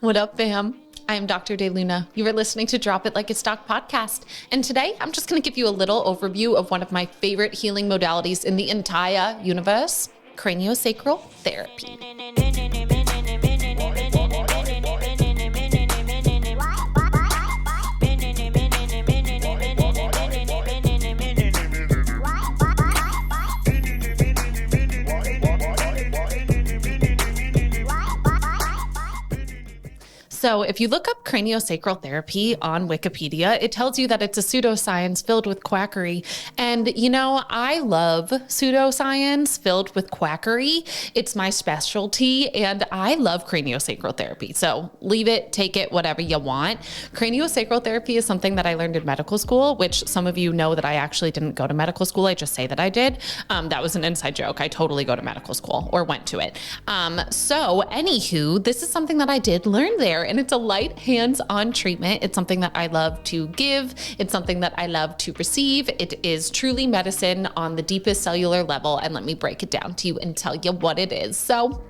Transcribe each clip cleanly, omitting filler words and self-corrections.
What up, fam? I am Dr. DeLuna. You are listening to Drop It Like It's Doc podcast. And today I'm just going to give you a little overview of one of my favorite healing modalities in the entire universe, craniosacral therapy. So if you look up craniosacral therapy on Wikipedia, it tells you that it's a pseudoscience filled with quackery. And you know, I love pseudoscience filled with quackery. It's my specialty and I love craniosacral therapy. So leave it, take it, whatever you want. Craniosacral therapy is something that I learned in medical school, which some of you know that I actually didn't go to medical school. I just say that I did. That was an inside joke. I totally go to medical school or went to it. So anywho, this is something that I did learn there. And it's a light hands-on treatment. It's something that I love to give. It's something that I love to receive. It is truly medicine on the deepest cellular level. And let me break it down to you and tell you what it is. So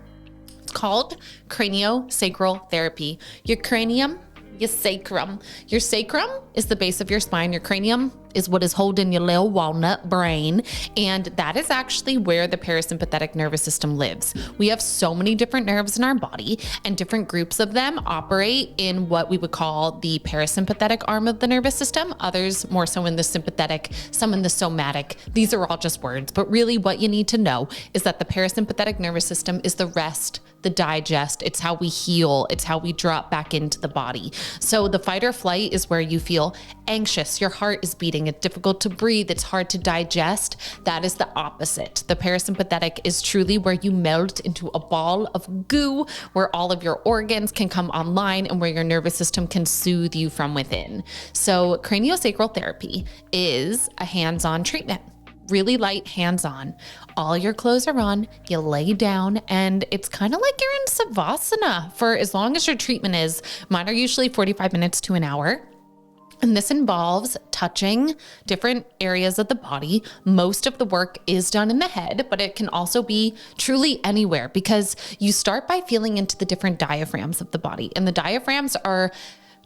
it's called craniosacral therapy. Your cranium, your sacrum. Your sacrum is the base of your spine. Your cranium is what is holding your little walnut brain. And that is actually where the parasympathetic nervous system lives. We have so many different nerves in our body, and different groups of them operate in what we would call the parasympathetic arm of the nervous system, others more so in the sympathetic, some in the somatic. These are all just words, but really what you need to know is that the parasympathetic nervous system is the rest, the digest. It's how we heal. It's how we drop back into the body. So the fight or flight is where you feel anxious. Your heart is beating. It's difficult to breathe. It's hard to digest. That is the opposite. The parasympathetic is truly where you melt into a ball of goo, where all of your organs can come online and where your nervous system can soothe you from within. So craniosacral therapy is a hands-on treatment. Really light, hands-on. All your clothes are on, you lay down, and it's kind of like you're in Savasana for as long as your treatment is. Mine are usually 45 minutes to an hour. And this involves touching different areas of the body. Most of the work is done in the head, but it can also be truly anywhere because you start by feeling into the different diaphragms of the body. And the diaphragms are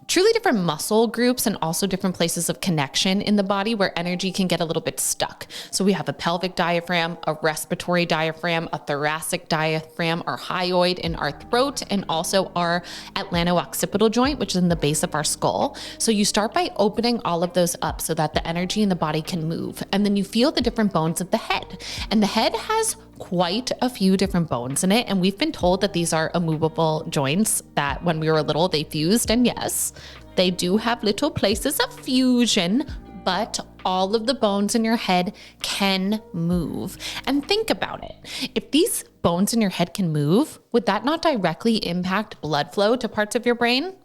truly different muscle groups and also different places of connection in the body where energy can get a little bit stuck. So we have a pelvic diaphragm, a respiratory diaphragm, a thoracic diaphragm, our hyoid in our throat, and also our atlanto-occipital joint, which is in the base of our skull. So you start by opening all of those up so that the energy in the body can move. And then you feel the different bones of the head. And the head has quite a few different bones in it. And we've been told that these are immovable joints that when we were little, they fused. And yes, they do have little places of fusion, but all of the bones in your head can move. And think about it. If these bones in your head can move, would that not directly impact blood flow to parts of your brain?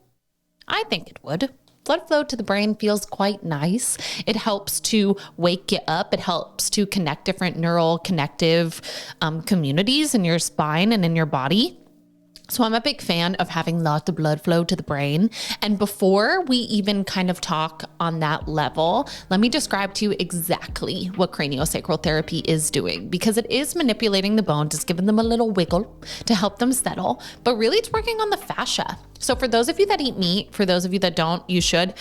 I think it would. Blood flow to the brain feels quite nice. It helps to wake you up. It helps to connect different neural connective communities in your spine and in your body. So I'm a big fan of having lots of blood flow to the brain. And before we even kind of talk on that level, let me describe to you exactly what craniosacral therapy is doing, because it is manipulating the bones. It's giving them a little wiggle to help them settle, but really it's working on the fascia. So for those of you that eat meat, for those of you that don't, you should.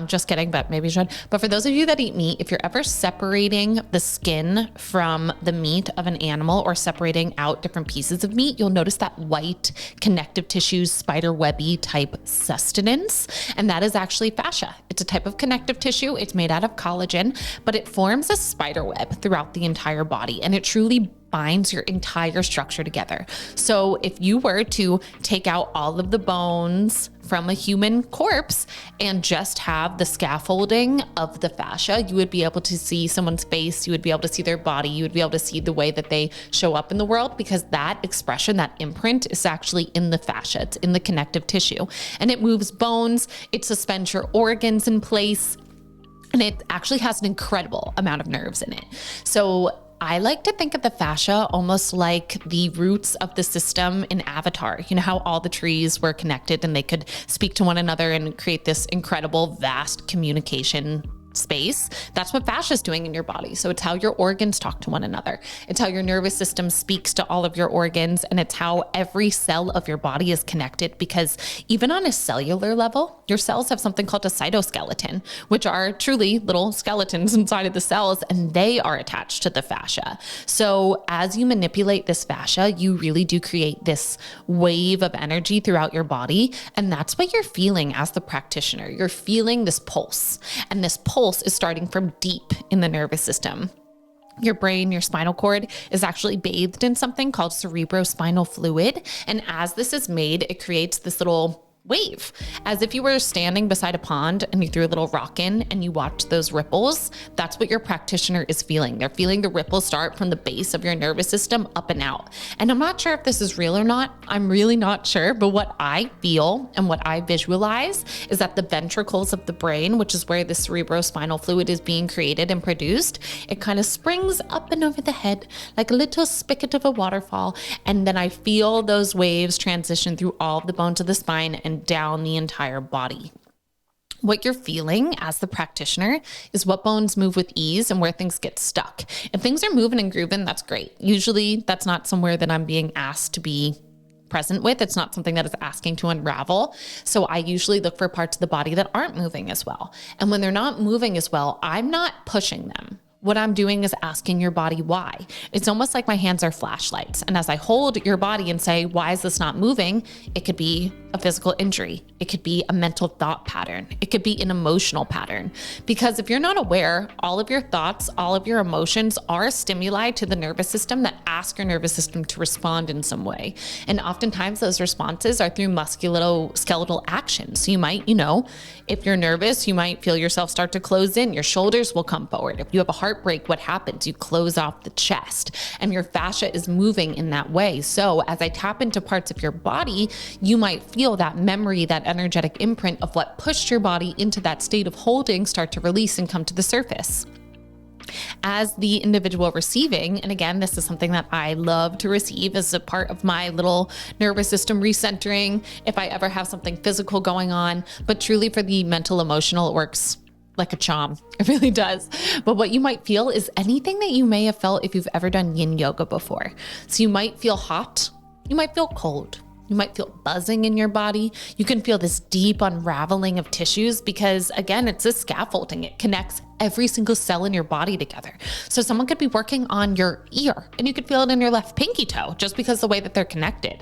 Just kidding, but maybe you should. But for those of you that eat meat, if you're ever separating the skin from the meat of an animal or separating out different pieces of meat, you'll notice that white connective tissue, spider webby type sustenance. And that is actually fascia. It's a type of connective tissue. It's made out of collagen, but it forms a spider web throughout the entire body. And it truly binds your entire structure together. So if you were to take out all of the bones from a human corpse and just have the scaffolding of the fascia, you would be able to see someone's face, you would be able to see their body, you would be able to see the way that they show up in the world, because that expression, that imprint is actually in the fascia, it's in the connective tissue, and it moves bones, it suspends your organs in place, and it actually has an incredible amount of nerves in it. So I like to think of the fascia almost like the roots of the system in Avatar. You know how all the trees were connected and they could speak to one another and create this incredible, vast communication space. That's what fascia is doing in your body. So it's how your organs talk to one another. It's how your nervous system speaks to all of your organs. And it's how every cell of your body is connected, because even on a cellular level, your cells have something called a cytoskeleton, which are truly little skeletons inside of the cells, and they are attached to the fascia. So as you manipulate this fascia, you really do create this wave of energy throughout your body. And that's what you're feeling as the practitioner. You're feeling this pulse, and this pulse is starting from deep in the nervous system. Your brain, your spinal cord is actually bathed in something called cerebrospinal fluid. And as this is made, it creates this little wave, as if you were standing beside a pond and you threw a little rock in and you watched those ripples. That's what your practitioner is feeling. They're feeling the ripples start from the base of your nervous system up and out. And I'm not sure if this is real or not. I'm really not sure. But what I feel and what I visualize is that the ventricles of the brain, which is where the cerebrospinal fluid is being created and produced, it kind of springs up and over the head like a little spigot of a waterfall. And then I feel those waves transition through all of the bones of the spine and down the entire body. What you're feeling as the practitioner is what bones move with ease and where things get stuck. If things are moving and grooving, that's great. Usually that's not somewhere that I'm being asked to be present with. It's not something that is asking to unravel. So I usually look for parts of the body that aren't moving as well. And when they're not moving as well, I'm not pushing them. What I'm doing is asking your body why. It's almost like my hands are flashlights. And as I hold your body and say, why is this not moving? It could be a physical injury. It could be a mental thought pattern. It could be an emotional pattern. Because if you're not aware, all of your thoughts, all of your emotions are stimuli to the nervous system that ask your nervous system to respond in some way. And oftentimes those responses are through musculoskeletal actions. So you might, if you're nervous, you might feel yourself start to close in. Your shoulders will come forward. If you have a heartbreak, what happens? You close off the chest, and your fascia is moving in that way. So as I tap into parts of your body, you might feel that memory, that energetic imprint of what pushed your body into that state of holding start to release and come to the surface. As the individual receiving, and again, this is something that I love to receive as a part of my little nervous system recentering, if I ever have something physical going on, but truly for the mental, emotional, it works like a charm. It really does. But what you might feel is anything that you may have felt if you've ever done yin yoga before. So you might feel hot, you might feel cold, you might feel buzzing in your body. You can feel this deep unraveling of tissues because, again, it's a scaffolding. It connects every single cell in your body together. So someone could be working on your ear and you could feel it in your left pinky toe just because the way that they're connected.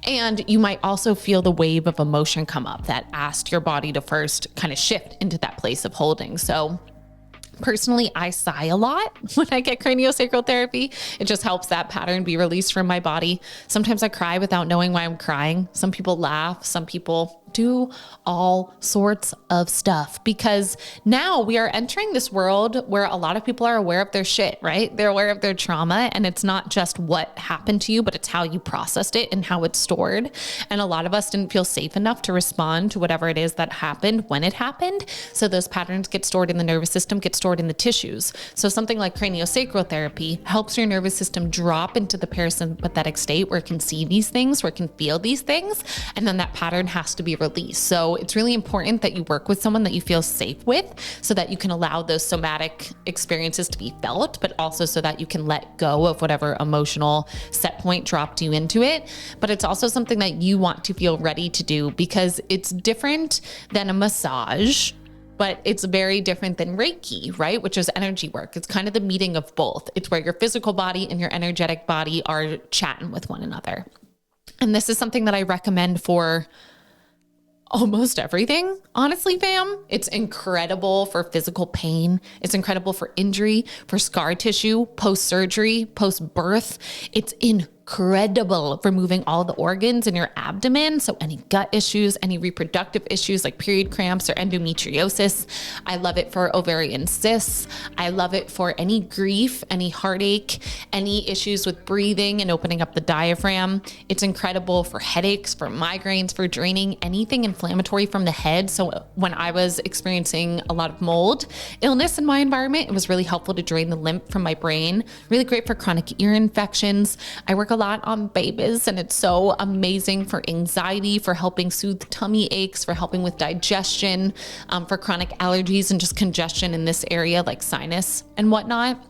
And you might also feel the wave of emotion come up that asked your body to first kind of shift into that place of holding. So personally, I sigh a lot when I get craniosacral therapy. It just helps that pattern be released from my body. Sometimes I cry without knowing why I'm crying. Some people laugh. Some people do all sorts of stuff, because now we are entering this world where a lot of people are aware of their shit, right? They're aware of their trauma, and it's not just what happened to you, but it's how you processed it and how it's stored. And a lot of us didn't feel safe enough to respond to whatever it is that happened when it happened. So those patterns get stored in the nervous system, get stored in the tissues. So something like craniosacral therapy helps your nervous system drop into the parasympathetic state where it can see these things, where it can feel these things, and then that pattern has to be released. So it's really important that you work with someone that you feel safe with so that you can allow those somatic experiences to be felt, but also so that you can let go of whatever emotional set point dropped you into it. But it's also something that you want to feel ready to do because it's different than a massage, but it's very different than Reiki, right? Which is energy work. It's kind of the meeting of both. It's where your physical body and your energetic body are chatting with one another. And this is something that I recommend for almost everything, honestly, fam. It's incredible for physical pain. It's incredible for injury, for scar tissue, post-surgery, post-birth. It's incredible for moving all the organs in your abdomen. So any gut issues, any reproductive issues like period cramps or endometriosis. I love it for ovarian cysts. I love it for any grief, any heartache, any issues with breathing and opening up the diaphragm. It's incredible for headaches, for migraines, for draining anything inflammatory from the head. So when I was experiencing a lot of mold illness in my environment, it was really helpful to drain the lymph from my brain. Really great for chronic ear infections. I work work a lot on babies, and it's so amazing for anxiety, for helping soothe tummy aches, for helping with digestion, for chronic allergies and just congestion in this area like sinus and whatnot.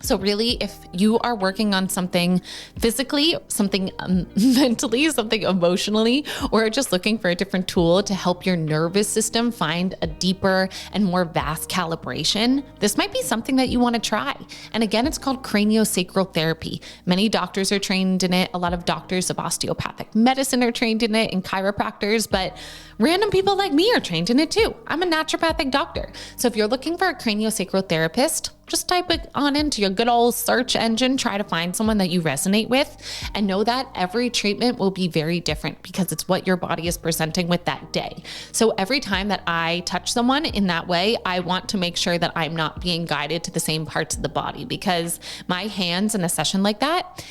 So really, if you are working on something physically, something mentally, something emotionally, or just looking for a different tool to help your nervous system find a deeper and more vast calibration, this might be something that you want to try. And again, it's called craniosacral therapy. Many doctors are trained in it. A lot of doctors of osteopathic medicine are trained in it, and chiropractors, but random people like me are trained in it too. I'm a naturopathic doctor. So if you're looking for a craniosacral therapist, just type it on into your good old search engine, try to find someone that you resonate with, and know that every treatment will be very different because it's what your body is presenting with that day. So every time that I touch someone in that way, I want to make sure that I'm not being guided to the same parts of the body, because my hands in a session like that,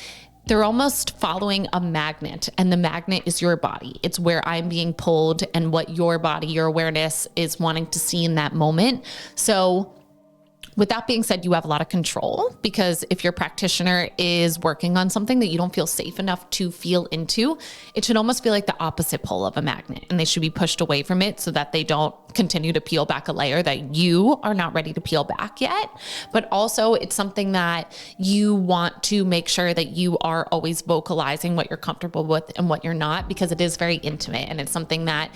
they're almost following a magnet, and the magnet is your body. It's where I'm being pulled and what your body, your awareness is wanting to see in that moment. So with that being said, you have a lot of control, because if your practitioner is working on something that you don't feel safe enough to feel into, it should almost feel like the opposite pole of a magnet, and they should be pushed away from it so that they don't continue to peel back a layer that you are not ready to peel back yet. But also it's something that you want to make sure that you are always vocalizing what you're comfortable with and what you're not, because it is very intimate, and it's something that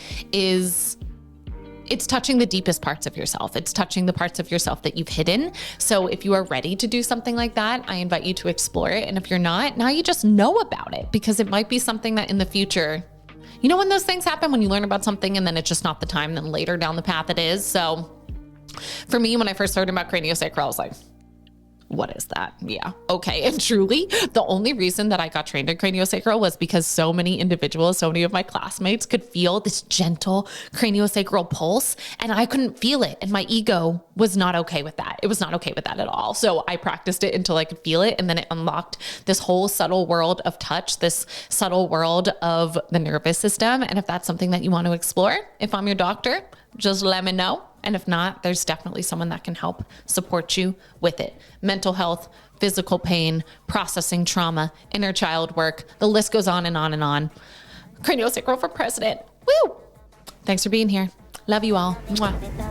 it's touching the deepest parts of yourself. It's touching the parts of yourself that you've hidden. So if you are ready to do something like that, I invite you to explore it. And if you're not, now you just know about it, because it might be something that in the future, you know, when those things happen, when you learn about something and then it's just not the time, then later down the path it is. So for me, when I first learned about craniosacral, I was like, what is that? Yeah. Okay. And truly, the only reason that I got trained in craniosacral was because so many individuals, so many of my classmates could feel this gentle craniosacral pulse, and I couldn't feel it. And my ego was not okay with that. It was not okay with that at all. So I practiced it until I could feel it. And then it unlocked this whole subtle world of touch, this subtle world of the nervous system. And if that's something that you want to explore, if I'm your doctor, just let me know. And if not, there's definitely someone that can help support you with it. Mental health, physical pain, processing trauma, inner child work. The list goes on and on and on. Craniosacral for president. Woo! Thanks for being here. Love you all. Mwah.